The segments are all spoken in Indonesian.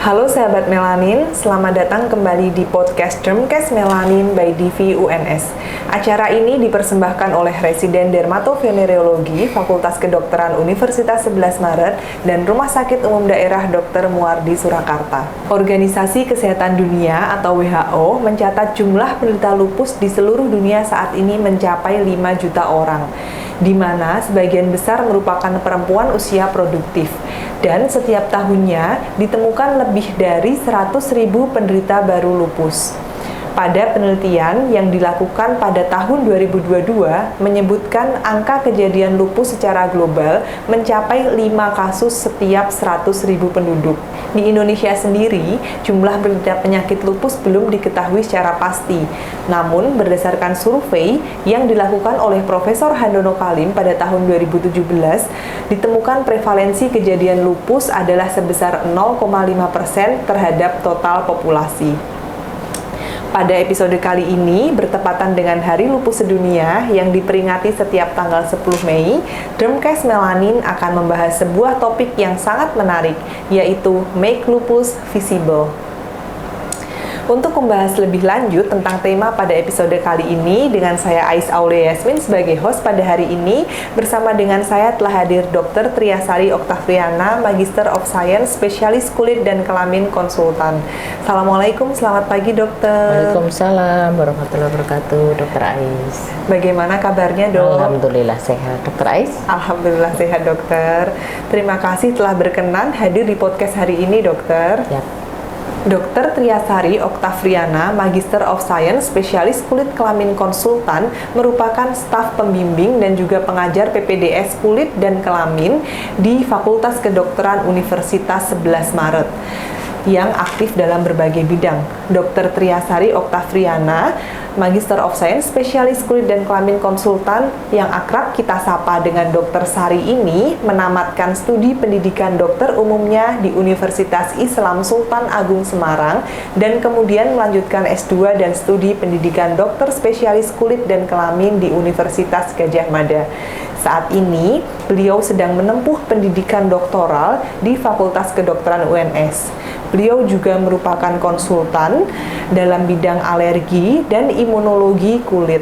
Halo sahabat Melanin, selamat datang kembali di podcast Dermcast Melanin by Divi UNS. Acara ini dipersembahkan oleh Residen Dermatovenerologi Fakultas Kedokteran Universitas 11 Maret dan Rumah Sakit Umum Daerah Dr. Muardi Surakarta. Organisasi Kesehatan Dunia atau WHO mencatat jumlah penderita lupus di seluruh dunia saat ini mencapai 5 juta orang, di mana sebagian besar merupakan perempuan usia produktif. Dan setiap tahunnya ditemukan lebih dari 100.000 penderita baru lupus. Pada penelitian yang dilakukan pada tahun 2022 menyebutkan angka kejadian lupus secara global mencapai 5 kasus setiap 100.000 penduduk. Di Indonesia sendiri, jumlah penderita penyakit lupus belum diketahui secara pasti. Namun, berdasarkan survei yang dilakukan oleh Profesor Handono Kalim pada tahun 2017, ditemukan prevalensi kejadian lupus adalah sebesar 0,5% terhadap total populasi. Pada episode kali ini, bertepatan dengan Hari Lupus Sedunia yang diperingati setiap tanggal 10 Mei, Dermcast Melanin akan membahas sebuah topik yang sangat menarik, yaitu Make Lupus Visible. Untuk membahas lebih lanjut tentang tema pada episode kali ini, dengan saya Ais Aulia Yasmin sebagai host pada hari ini, bersama dengan saya telah hadir Dr. Triasari Oktavriana, Magister of Science, Spesialis Kulit dan Kelamin Konsultan. Assalamualaikum, selamat pagi dokter. Waalaikumsalam warahmatullahi wabarakatuh, Dr. Ais. Bagaimana kabarnya dok? Alhamdulillah sehat, Dr. Ais. Alhamdulillah sehat dokter. Terima kasih telah berkenan hadir di podcast hari ini dokter. Ya. Dr. Triasari Oktavriana, Magister of Science, Spesialis Kulit Kelamin Konsultan, merupakan staf pembimbing dan juga pengajar PPDS Kulit dan Kelamin di Fakultas Kedokteran Universitas 11 Maret yang aktif dalam berbagai bidang. Dr. Triasari Oktavriana, Magister of Science, Spesialis Kulit dan Kelamin Konsultan yang akrab kita sapa dengan Dr. Sari ini menamatkan studi pendidikan dokter umumnya di Universitas Islam Sultan Agung Semarang dan kemudian melanjutkan S2 dan studi pendidikan dokter spesialis kulit dan kelamin di Universitas Gadjah Mada. Saat ini, beliau sedang menempuh pendidikan doktoral di Fakultas Kedokteran UNS. Beliau juga merupakan konsultan dalam bidang alergi dan imunologi kulit.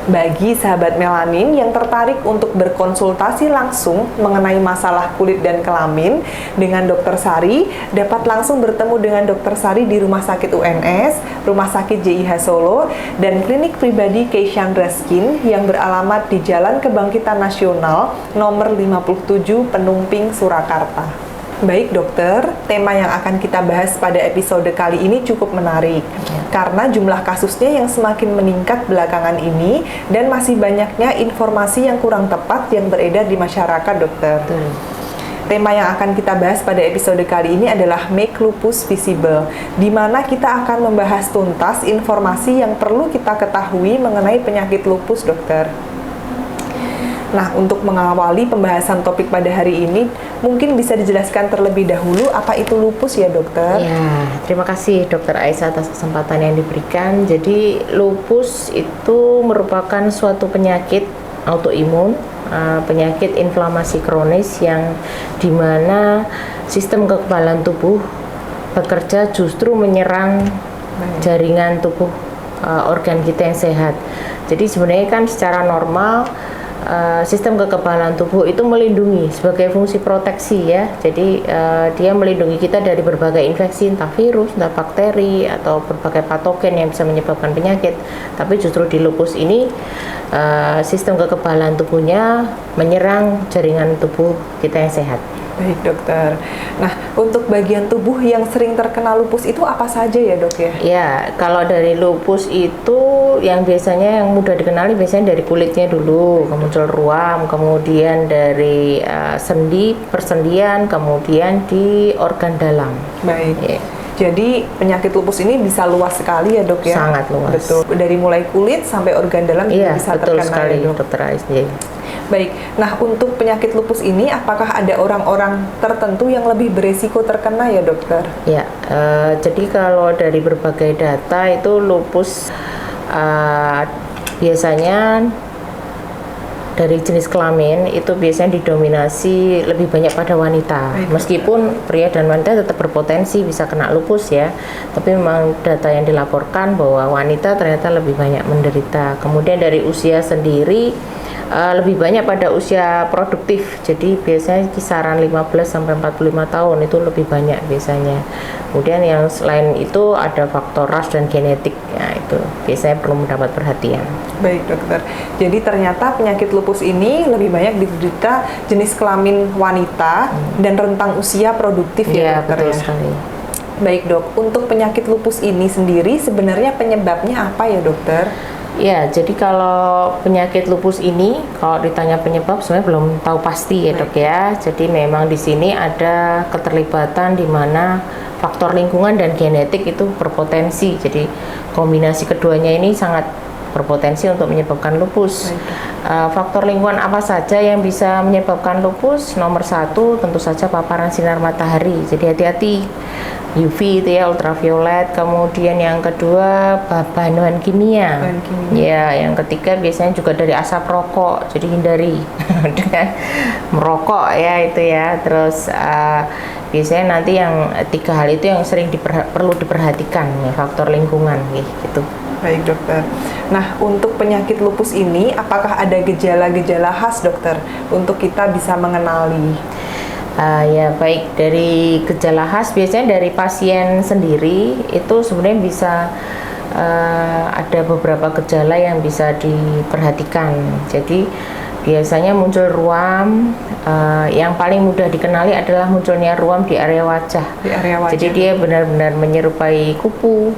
Bagi sahabat Melanin yang tertarik untuk berkonsultasi langsung mengenai masalah kulit dan kelamin dengan Dr. Sari, dapat langsung bertemu dengan Dr. Sari di Rumah Sakit UNS, Rumah Sakit JIH Solo, dan klinik pribadi Keishandra Skin yang beralamat di Jalan Kebangkitan Nasional nomor 57 Penumping, Surakarta. Baik dokter, tema yang akan kita bahas pada episode kali ini cukup menarik karena jumlah kasusnya yang semakin meningkat belakangan ini dan masih banyaknya informasi yang kurang tepat yang beredar di masyarakat dokter. Tema yang akan kita bahas pada episode kali ini adalah Make Lupus Visible, di mana kita akan membahas tuntas informasi yang perlu kita ketahui mengenai penyakit lupus dokter. Nah, untuk mengawali pembahasan topik pada hari ini, mungkin bisa dijelaskan terlebih dahulu apa itu lupus ya dokter? Ya, terima kasih Dr. Ais atas kesempatan yang diberikan. Jadi, lupus itu merupakan suatu penyakit autoimun, penyakit inflamasi kronis yang dimana sistem kekebalan tubuh bekerja justru menyerang jaringan tubuh organ kita yang sehat. Jadi sebenarnya kan secara normal sistem kekebalan tubuh itu melindungi sebagai fungsi proteksi ya. Jadi dia melindungi kita dari berbagai infeksi, entah virus, entah bakteri atau berbagai patogen yang bisa menyebabkan penyakit. Tapi justru di lupus ini sistem kekebalan tubuhnya menyerang jaringan tubuh kita yang sehat. Baik dokter. Nah, untuk bagian tubuh yang sering terkena lupus itu apa saja ya dok ya? Ya, kalau dari lupus itu yang biasanya yang mudah dikenali biasanya dari kulitnya dulu, muncul ruam, kemudian dari sendi, persendian, kemudian di organ dalam. Baik. Ya. Jadi penyakit lupus ini bisa luas sekali ya dok ya? Sangat luas. Betul. Dari mulai kulit sampai organ dalam juga bisa betul terkena sekali, ya dok? Dokter Ais. Ya. Baik, nah untuk penyakit lupus ini apakah ada orang-orang tertentu yang lebih beresiko terkena ya dokter? Ya, jadi kalau dari berbagai data itu lupus biasanya dari jenis kelamin itu biasanya didominasi lebih banyak pada wanita. Meskipun pria dan wanita tetap berpotensi bisa kena lupus ya, tapi memang data yang dilaporkan bahwa wanita ternyata lebih banyak menderita. Kemudian dari usia sendiri lebih banyak pada usia produktif, jadi biasanya kisaran 15 sampai 45 tahun itu lebih banyak biasanya. Kemudian yang selain itu ada faktor ras dan genetik, ya itu biasanya perlu mendapat perhatian. Baik dokter, jadi ternyata penyakit lupus ini lebih banyak diderita jenis kelamin wanita dan rentang usia produktif ya dokter. Betul sekali. Baik dok, untuk penyakit lupus ini sendiri sebenarnya penyebabnya apa ya dokter? Ya, jadi kalau penyakit lupus ini, kalau ditanya penyebab, sebenarnya belum tahu pasti ya dok ya. Jadi memang di sini ada keterlibatan di mana faktor lingkungan dan genetik itu berpotensi. Jadi kombinasi keduanya ini sangat berpotensi untuk menyebabkan lupus. Faktor lingkungan apa saja yang bisa menyebabkan lupus? Nomor satu tentu saja paparan sinar matahari. Jadi hati-hati. UV itu ya, ultraviolet. Kemudian yang kedua bahan kimia. Ya, yang ketiga biasanya juga dari asap rokok. Jadi hindari dengan merokok ya itu ya. Terus biasanya nanti yang tiga hal itu yang sering perlu diperhatikan ya, faktor lingkungan gitu. Baik dokter. Nah, untuk penyakit lupus ini apakah ada gejala-gejala khas dokter untuk kita bisa mengenali? Ya baik, dari gejala khas biasanya dari pasien sendiri itu sebenarnya bisa ada beberapa gejala yang bisa diperhatikan. Jadi biasanya muncul ruam, yang paling mudah dikenali adalah munculnya ruam di area wajah. Jadi dia benar-benar menyerupai kupu.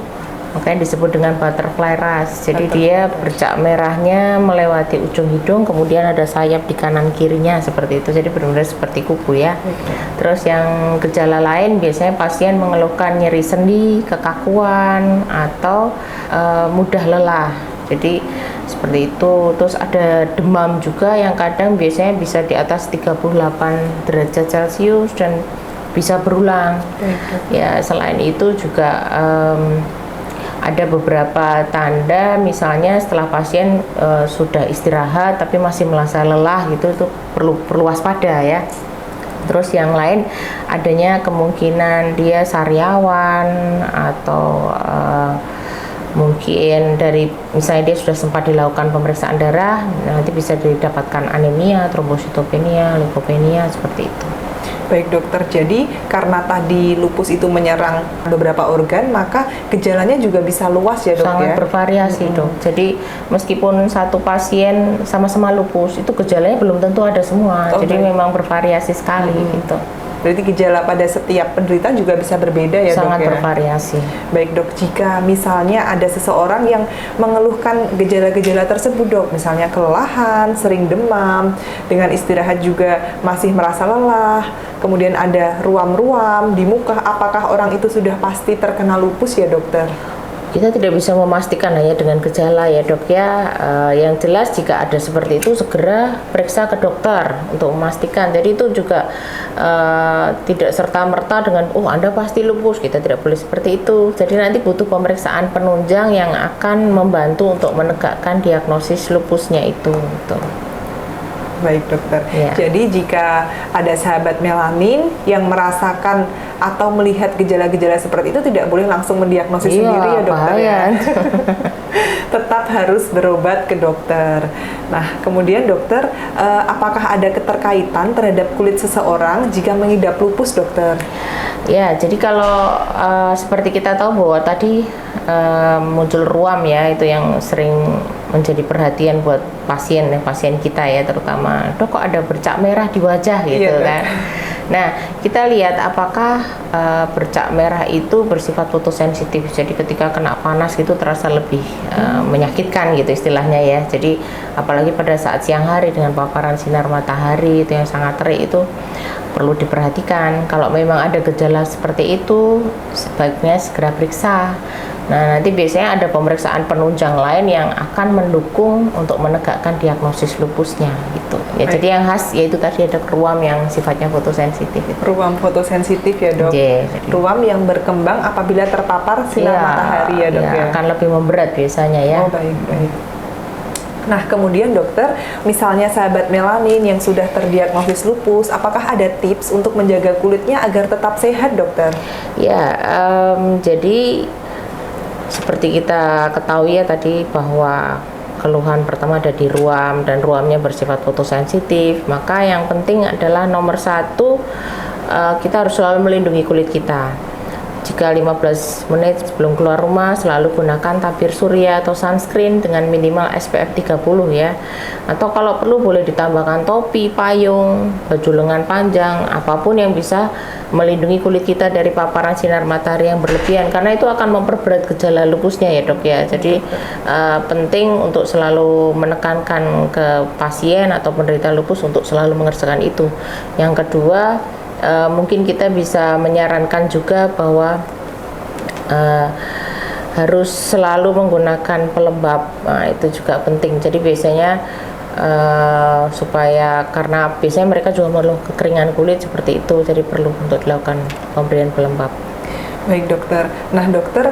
Makanya disebut dengan butterfly rash. Jadi dia bercak merahnya melewati ujung hidung, kemudian ada sayap di kanan kirinya seperti itu. Jadi benar-benar seperti kupu ya. Terus yang gejala lain biasanya pasien mengeluhkan nyeri sendi, kekakuan, atau mudah lelah. Jadi seperti itu. Terus ada demam juga yang kadang biasanya bisa di atas 38 derajat Celcius dan bisa berulang. Ya selain itu juga ada beberapa tanda, misalnya setelah pasien sudah istirahat tapi masih merasa lelah gitu, itu perlu waspada ya. Terus yang lain adanya kemungkinan dia sariawan atau mungkin dari misalnya dia sudah sempat dilakukan pemeriksaan darah, nanti bisa didapatkan anemia, trombositopenia, leukopenia seperti itu. Baik dokter, jadi karena tadi lupus itu menyerang beberapa organ, maka gejalanya juga bisa luas ya dok. Sangat bervariasi dok. Jadi meskipun satu pasien sama-sama lupus, itu gejalanya belum tentu ada semua. Jadi memang bervariasi sekali gitu. Berarti gejala pada setiap penderita juga bisa berbeda ya dok ya? Sangat bervariasi. Baik dok, jika misalnya ada seseorang yang mengeluhkan gejala-gejala tersebut dok, misalnya kelelahan, sering demam, dengan istirahat juga masih merasa lelah, kemudian ada ruam-ruam di muka, apakah orang itu sudah pasti terkena lupus ya dokter? Kita tidak bisa memastikan hanya dengan gejala ya dok ya. Yang jelas jika ada seperti itu segera periksa ke dokter untuk memastikan. Jadi itu juga tidak serta-merta dengan Anda pasti lupus, kita tidak boleh seperti itu. Jadi nanti butuh pemeriksaan penunjang yang akan membantu untuk menegakkan diagnosis lupusnya itu gitu. Baik dokter, jadi jika ada sahabat melanin yang merasakan atau melihat gejala-gejala seperti itu tidak boleh langsung mendiagnosis sendiri ya dokter ya. Tetap harus berobat ke dokter. Nah kemudian dokter, apakah ada keterkaitan terhadap kulit seseorang jika mengidap lupus dokter? Ya, jadi kalau seperti kita tahu bahwa tadi muncul ruam ya, itu yang sering menjadi perhatian buat pasien kita ya, terutama dok kok ada bercak merah di wajah gitu kan. Nah kita lihat apakah bercak merah itu bersifat fotosensitif, jadi ketika kena panas gitu terasa lebih menyakitkan gitu istilahnya ya. Jadi apalagi pada saat siang hari dengan paparan sinar matahari itu yang sangat terik, itu perlu diperhatikan. Kalau memang ada gejala seperti itu sebaiknya segera periksa. Nah nanti biasanya ada pemeriksaan penunjang lain yang akan mendukung untuk menegakkan diagnosis lupusnya gitu ya. Jadi yang khas yaitu tadi ada ruam yang sifatnya fotosensitif gitu. Ruam fotosensitif ya dok. Ruam yang berkembang apabila terpapar sinar matahari ya dok ya. Akan lebih memberat biasanya ya. Oh baik. Nah, kemudian dokter, misalnya sahabat melanin yang sudah terdiagnosis lupus, apakah ada tips untuk menjaga kulitnya agar tetap sehat, dokter? Ya, jadi seperti kita ketahui ya tadi bahwa keluhan pertama ada di ruam dan ruamnya bersifat fotosensitif, maka yang penting adalah nomor satu, kita harus selalu melindungi kulit kita. Jika 15 menit sebelum keluar rumah selalu gunakan tabir surya atau sunscreen dengan minimal SPF 30 ya. Atau kalau perlu boleh ditambahkan topi, payung, baju lengan panjang, apapun yang bisa melindungi kulit kita dari paparan sinar matahari yang berlebihan, karena itu akan memperberat gejala lupusnya ya dok ya. Jadi penting untuk selalu menekankan ke pasien atau penderita lupus untuk selalu mengerjakan itu. Yang kedua, mungkin kita bisa menyarankan juga bahwa harus selalu menggunakan pelembab. Nah, itu juga penting. Jadi biasanya supaya, karena biasanya mereka juga mengeluh kekeringan kulit seperti itu, jadi perlu untuk dilakukan pemberian pelembab. Baik dokter. Nah dokter,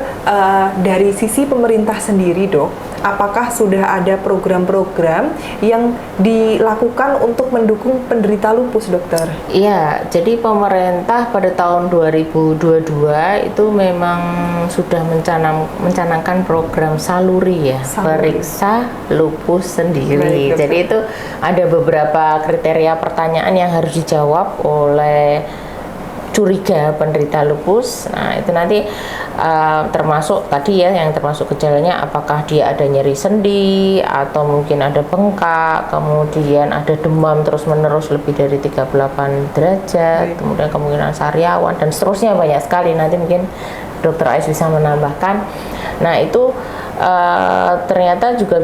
dari sisi pemerintah sendiri dok, apakah sudah ada program-program yang dilakukan untuk mendukung penderita lupus dokter? Iya, jadi pemerintah pada tahun 2022 itu memang sudah mencanangkan program Saluri ya, periksa lupus sendiri. Baik, jadi itu ada beberapa kriteria pertanyaan yang harus dijawab oleh curiga penderita lupus. Nah itu nanti termasuk tadi ya, yang termasuk gejalanya apakah dia ada nyeri sendi atau mungkin ada bengkak, kemudian ada demam terus menerus lebih dari 38 derajat, kemudian kemungkinan sariawan dan seterusnya, banyak sekali. Nanti mungkin Dokter Ais bisa menambahkan. Nah itu ternyata juga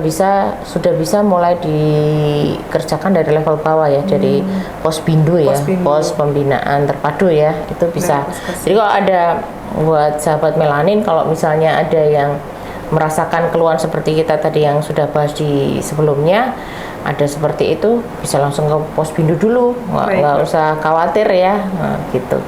sudah bisa mulai dikerjakan dari level bawah ya, dari posbindu ya, pos pembinaan terpadu ya, itu bisa. Jadi kalau ada buat sahabat melanin, kalau misalnya ada yang merasakan keluhan seperti kita tadi yang sudah bahas di sebelumnya, ada seperti itu, bisa langsung ke posbindu dulu, nggak usah khawatir ya, nah, gitu.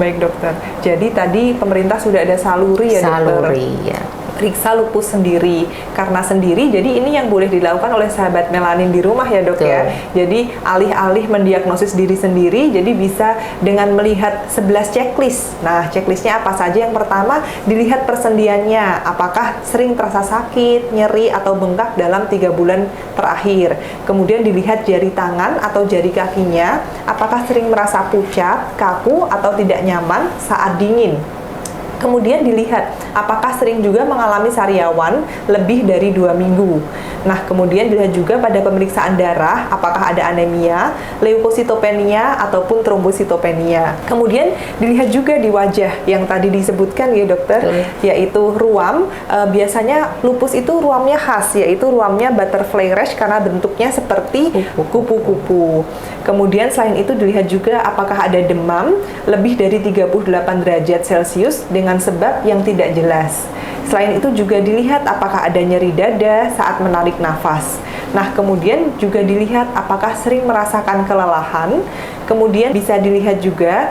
Baik dokter, jadi tadi pemerintah sudah ada Saluri ya dokter? Saluri ya. Periksa lupus sendiri, karena sendiri jadi ini yang boleh dilakukan oleh sahabat melanin di rumah ya dok ya. Jadi alih-alih mendiagnosis diri sendiri, jadi bisa dengan melihat 11 checklist. Nah checklistnya apa saja? Yang pertama, dilihat persendiannya, apakah sering terasa sakit, nyeri atau bengkak dalam 3 bulan terakhir. Kemudian dilihat jari tangan atau jari kakinya, apakah sering merasa pucat, kaku atau tidak nyaman saat dingin. Kemudian dilihat apakah sering juga mengalami sariawan lebih dari 2 minggu. Nah, kemudian dilihat juga pada pemeriksaan darah apakah ada anemia, leukositopenia ataupun trombositopenia. Kemudian dilihat juga di wajah yang tadi disebutkan ya dokter, yaitu ruam. Biasanya lupus itu ruamnya khas, yaitu ruamnya butterfly rash karena bentuknya seperti kupu-kupu. Kemudian selain itu dilihat juga apakah ada demam lebih dari 38 derajat Celcius dengan sebab yang tidak jelas. Selain itu juga dilihat apakah ada nyeri dada saat menarik nafas. Nah, kemudian juga dilihat apakah sering merasakan kelelahan. Kemudian bisa dilihat juga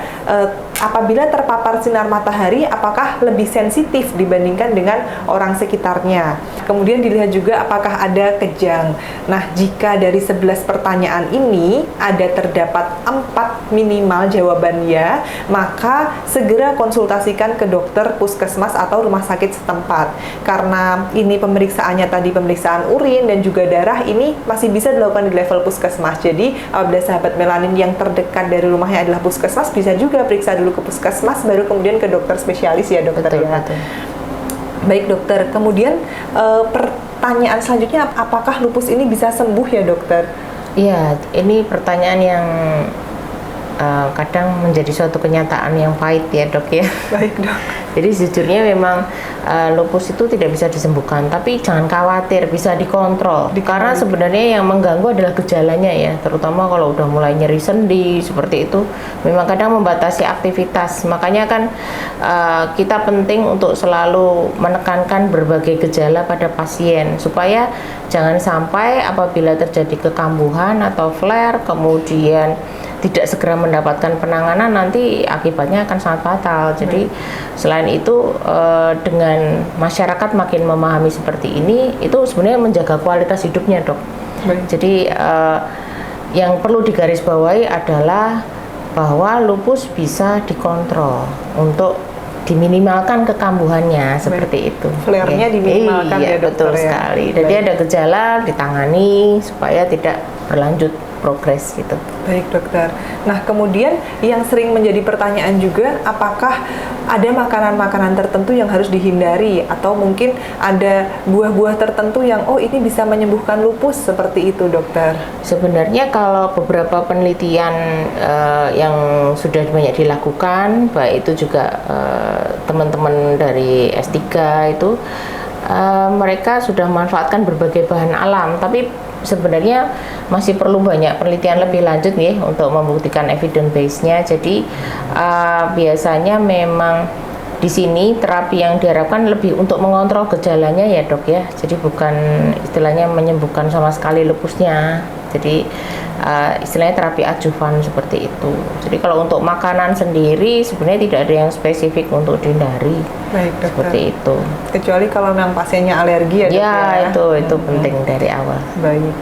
apabila terpapar sinar matahari apakah lebih sensitif dibandingkan dengan orang sekitarnya. Kemudian dilihat juga apakah ada kejang. Nah, jika dari 11 pertanyaan ini ada terdapat 4 minimal jawabannya, maka segera konsultasikan ke dokter puskesmas atau rumah sakit setempat. Karena ini pemeriksaannya tadi pemeriksaan urin dan juga darah, ini masih bisa dilakukan di level puskesmas. Jadi apabila sahabat melanin yang terdekat dari rumahnya adalah puskesmas, bisa juga periksa dulu ke puskesmas, baru kemudian ke dokter spesialis ya dokter. Betul, ya. betul. Baik dokter, kemudian pertanyaan selanjutnya, apakah lupus ini bisa sembuh ya dokter? Iya, ini pertanyaan yang kadang menjadi suatu kenyataan yang pahit ya dok ya. Baik dok. Jadi sejujurnya memang lupus itu tidak bisa disembuhkan, tapi jangan khawatir, bisa dikontrol. Karena sebenarnya yang mengganggu adalah gejalanya ya, terutama kalau udah mulai nyeri sendi seperti itu, memang kadang membatasi aktivitas. Makanya kan kita penting untuk selalu menekankan berbagai gejala pada pasien supaya jangan sampai apabila terjadi kekambuhan atau flare, kemudian tidak segera mendapatkan penanganan, nanti akibatnya akan sangat fatal. Jadi selain itu dengan masyarakat makin memahami seperti ini, itu sebenarnya menjaga kualitas hidupnya, Dok. Jadi yang perlu digarisbawahi adalah bahwa lupus bisa dikontrol untuk diminimalkan kekambuhannya seperti itu. Flare-nya diminimalkan ya, dokter. Betul sekali. Jadi ada gejala ditangani supaya tidak berlanjut progres gitu. Baik, dokter. Nah, kemudian yang sering menjadi pertanyaan juga, apakah ada makanan-makanan tertentu yang harus dihindari atau mungkin ada buah-buah tertentu yang ini bisa menyembuhkan lupus seperti itu, dokter? Sebenarnya kalau beberapa penelitian yang sudah banyak dilakukan, baik itu juga teman-teman dari S3 itu mereka sudah memanfaatkan berbagai bahan alam, tapi sebenarnya masih perlu banyak penelitian lebih lanjut nih untuk membuktikan evidence base-nya. Jadi biasanya memang di sini terapi yang diharapkan lebih untuk mengontrol gejalanya ya, Dok ya. Jadi bukan istilahnya menyembuhkan sama sekali lupusnya. Jadi istilahnya terapi adjuvan seperti itu. Jadi kalau untuk makanan sendiri sebenarnya tidak ada yang spesifik untuk dihindari. Baik, dokter. Seperti itu. Kecuali kalau memang pasiennya alergi ya, Dok ya. Itu penting dari awal. Baik.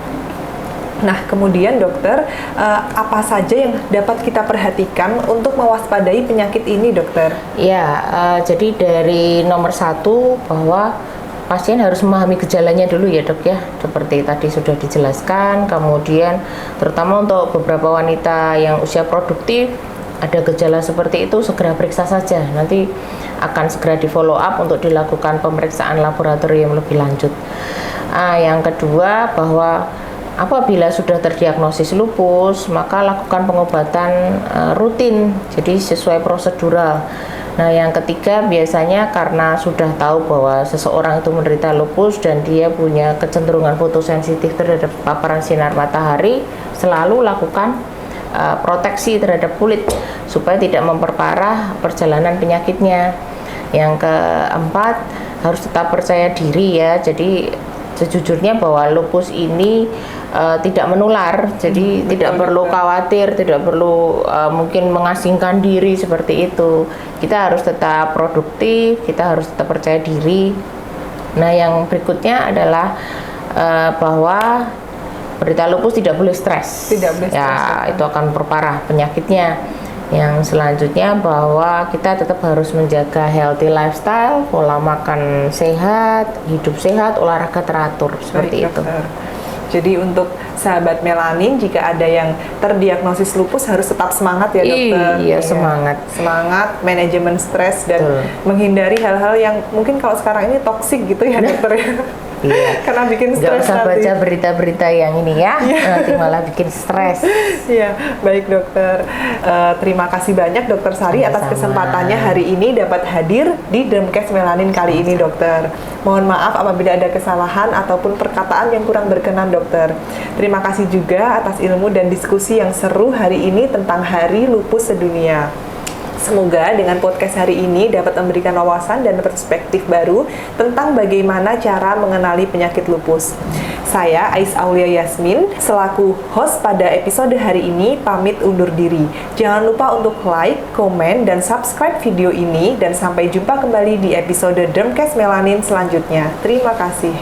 Nah, kemudian dokter, apa saja yang dapat kita perhatikan untuk mewaspadai penyakit ini, dokter? Ya, jadi dari nomor 1 bahwa pasien harus memahami gejalanya dulu ya, Dok ya. Seperti tadi sudah dijelaskan. Kemudian terutama untuk beberapa wanita yang usia produktif ada gejala seperti itu, segera periksa saja. Nanti akan segera di follow up untuk dilakukan pemeriksaan laboratorium lebih lanjut. Yang kedua bahwa apabila sudah terdiagnosis lupus, maka lakukan pengobatan rutin, jadi sesuai prosedural. Nah, yang ketiga biasanya karena sudah tahu bahwa seseorang itu menderita lupus dan dia punya kecenderungan fotosensitif terhadap paparan sinar matahari, selalu lakukan proteksi terhadap kulit supaya tidak memperparah perjalanan penyakitnya. Yang keempat, harus tetap percaya diri ya. Jadi sejujurnya bahwa lupus ini tidak menular, jadi tidak perlu khawatir, tidak perlu mungkin mengasingkan diri seperti itu. Kita harus tetap produktif, kita harus tetap percaya diri. Nah, yang berikutnya adalah bahwa penderita lupus tidak boleh stres. Tidak boleh stres. Ya, itu akan memperparah penyakitnya. Yang selanjutnya bahwa kita tetap harus menjaga healthy lifestyle, pola makan sehat, hidup sehat, olahraga teratur seperti itu. Jadi untuk sahabat melanin, jika ada yang terdiagnosis lupus harus tetap semangat ya, dokter. Iya, semangat. Semangat, manajemen stres dan menghindari hal-hal yang mungkin kalau sekarang ini toksik gitu ya, dokter ya. Iya. Karena bikin stres. Nggak usah baca berita-berita yang ini ya, nanti malah bikin stres. Iya, baik dokter. Terima kasih banyak dokter Sari atas kesempatannya hari ini dapat hadir di Dermcast Melanin kali ini, dokter. Mohon maaf apabila ada kesalahan ataupun perkataan yang kurang berkenan, dokter. Terima kasih juga atas ilmu dan diskusi yang seru hari ini tentang Hari Lupus Sedunia. Semoga dengan podcast hari ini dapat memberikan wawasan dan perspektif baru tentang bagaimana cara mengenali penyakit lupus. Saya Ais Aulia Yasmin, selaku host pada episode hari ini, pamit undur diri. Jangan lupa untuk like, komen, dan subscribe video ini, dan sampai jumpa kembali di episode Dermcast Melanin selanjutnya. Terima kasih.